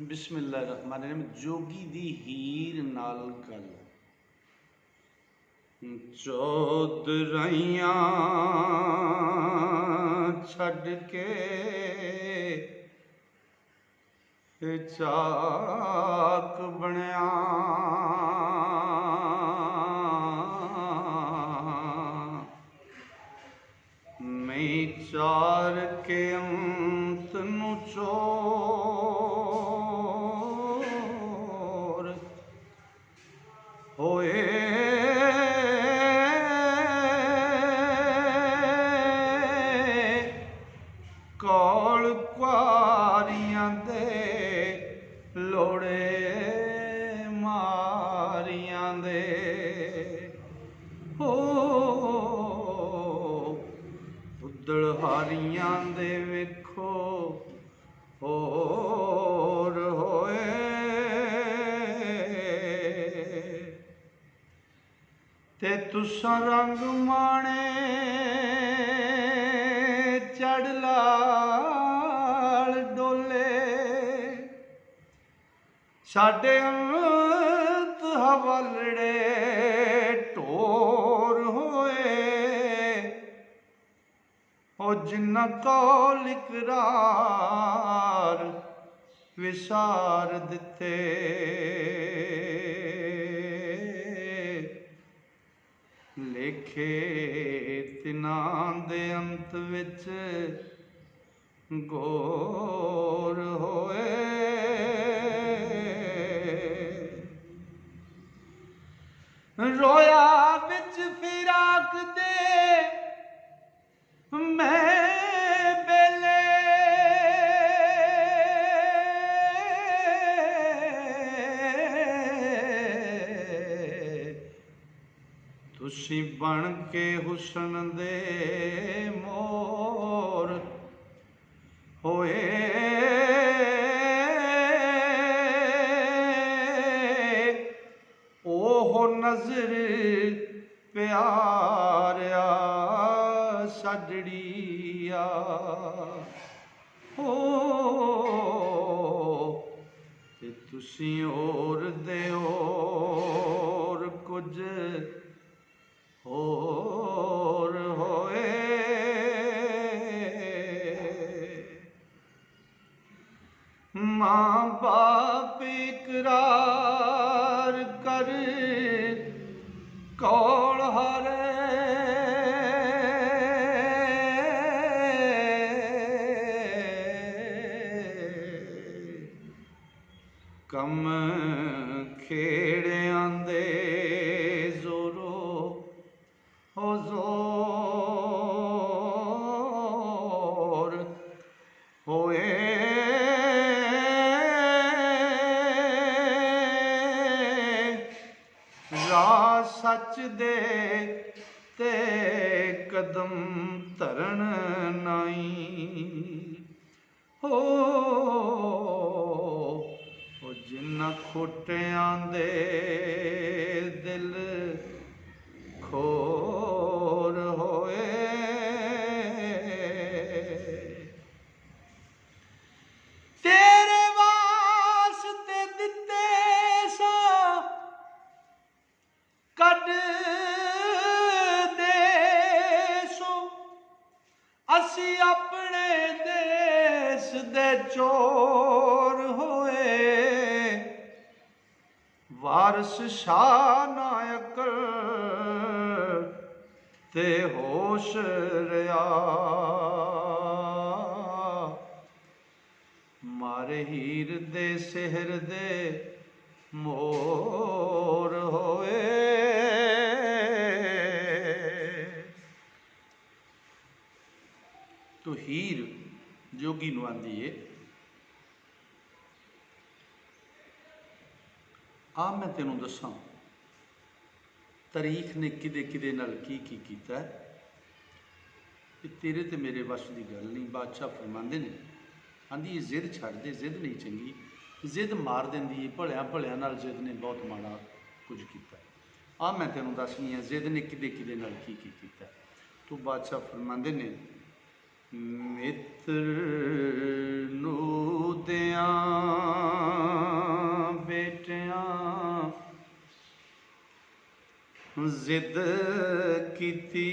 बिस्मिल्लाहिर्रहमानिर्रहीम। जोगी दी हीर नाल गल। चौधराइयां छड़ के चाक बनया, मैं चार के अंत नू चोर होए, कौल कुआरियां दे लोड़े मारियां दे हो, उदड़हारियां दे वेखो होर होए, ते तुसां रंग माणे चढ़ लाल डोले, साडे अंत हवालड़े ढोर होए, ओ जिन्ना कौल इकरार विसार दिते, लेखे तिन्हां दे अंत विच गोर होए, रोया बिच फिराक दे मैं बेले, तुसी बन के हुसन दे मोर होए, ओहो नजर प्यारिया साडड़िया हो, ते तुसी और दे और कुछ होर होए, मां बाप इकरार कर कौल हारे, कम खेड़ियां दे जोरो हो जोर होए, राह सच दे ते कदम धरन नाई हो, जिन्ना खोटियां दे दिल खोर होए, तेरे वास्ते दिते सा कड देसो, असी अपने देश दे चोर होए, वारस शाह ना अकल ते होश रहा, मारे हीर दे सेहर दे मोर होए, तो हीर जोगी नूं आंदी है, आ मैं तेनों दसां तारीख ने किदे किदे नाल की कीता है, तेरे ते मेरे वश की गल नहीं। बादशाह फरमाते ने, आंधी जिद छड़ दे, जिद नहीं चंगी, जिद मार देंदी है, भलिया भलिया नाल जिद ने बहुत माड़ा कुछ किया। आ मैं तेनों दसनी है जिद ने किदे किदे नाल की कीता। तो बादशाह फरमाते ने, मित्र नू दियां जिद कीती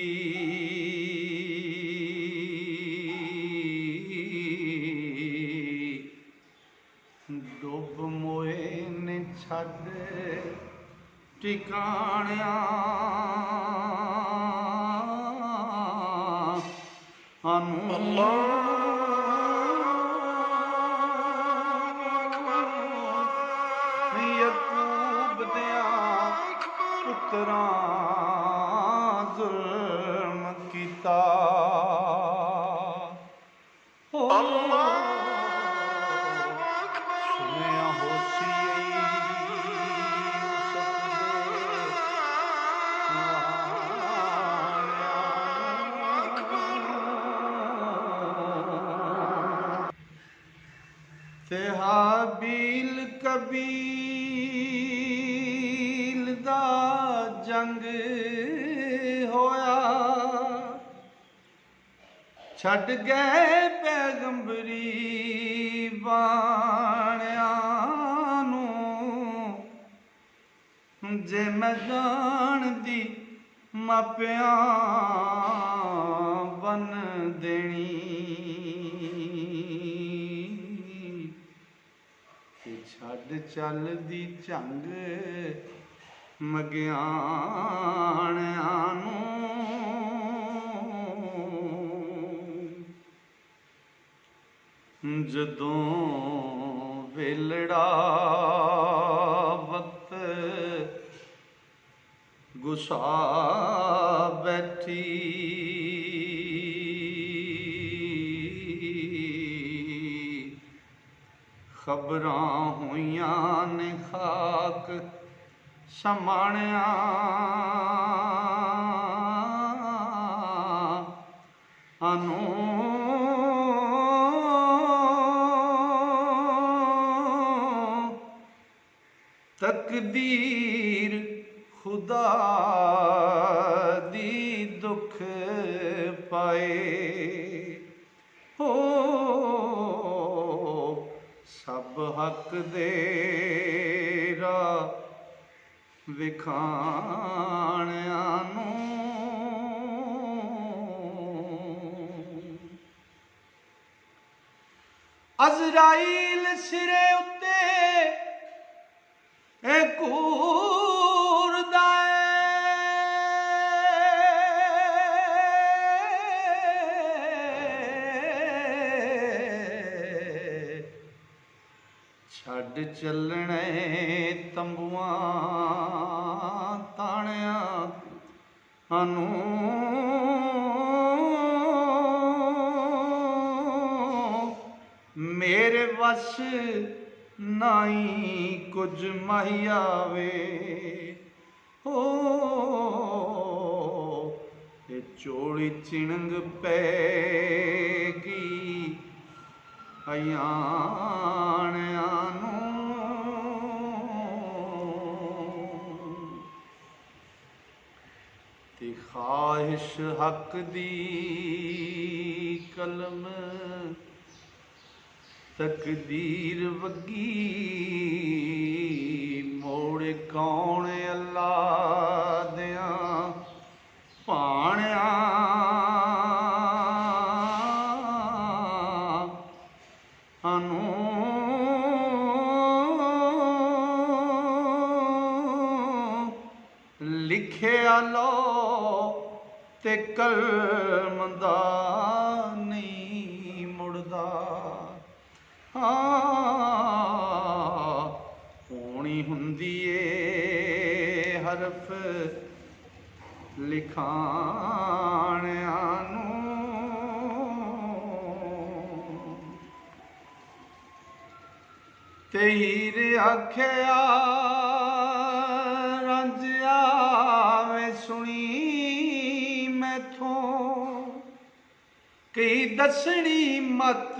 डुब मोए ने छड ठिकाणिया यकूब दिया पुत्रा जुल्म कीता सुनिया होसी ते हाबील कबील दा जंग होया छड़ गए पैगंबरी बाणिया नूं जे मैं जानदी मापिया बन देनी छड़ चल दी झंग मगियाणिया नूं जदों वेलड़ा वक्त गुस्सा बैठी खबरां होइयां ने खाक समाणिया आनू तकदीर खुदा दी दुख पाए हो सब हक देरा विखाणिया नूं अज़राइल सिरे उत्ते घूरदा छड़ चलने तंबुआं ताणिया नूं मेरे वश नाई कुछ माहियावे हो ये चोली चिणंग पैगी अयाणिया नूं ते ख्वाहिश हक दी कलम तकदीर वगी मोड़ कौन अल्लाह दिया भाणिया नूं लिखिया लो ते कलम दा नहीं मुड़दा होनी हुंदी ए हरफ लिखाणिया नूं ते हीर आखिया रंजिया वे सुनी मैथों कई दसनी मत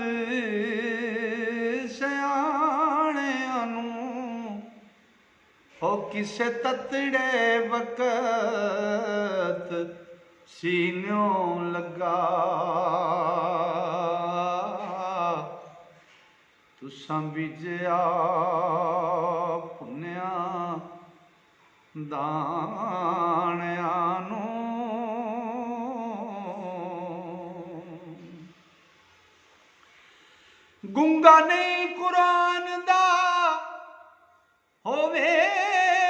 सियाणिया नूं हो किसे ततड़े वक़्त सीन्यों लगा तुसां बिजया पुन्या ਦਾਣਿਆਂ ਨੂੰ। ਗੁੰਗਾ ਨਹੀਂ ਕੁਰਾਨ ਦਾ ਹੋਵੇ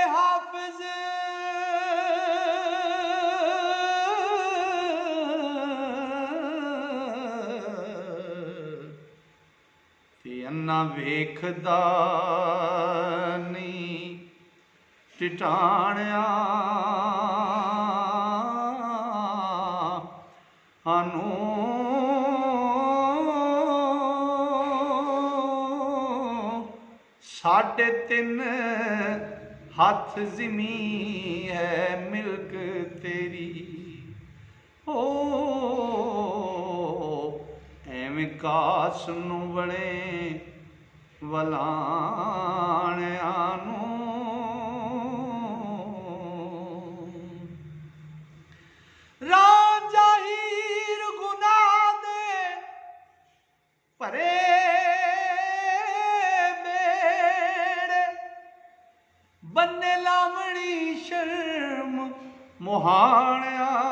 ਹਾਫਿਜ਼, ਤੇ ਅੰਨਾ ਵੇਖਦਾ ਨਹੀਂ ਟਿਟਾਣਿਆਂ ਨੂੰ। साढ़े तीन हथ ज़मीं है मिल्क तेरी, ओ एवें कास नूं बणे वलाणिਆਂ ਨੂੰ। राजा हीर गुनाह दे भरे ਬੰਨੇ ਲਾਵਣੀ ਸ਼ਰਮ ਮੁਹਾਣਿਆਂ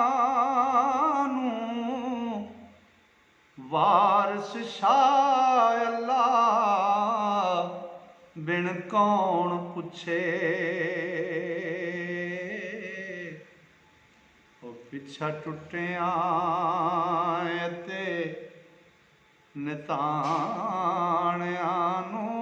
ਨੂੰ। ਵਾਰਸ ਸ਼ਾਹ ਅੱਲਾ ਬਿਨ ਕੌਣ ਪੁੱਛੇ, ਉਹ ਪਿੱਛਾ ਟੁੱਟਿਆਂ ਤੇ ਨਿਤਾਣਿਆਂ ਨੂੰ।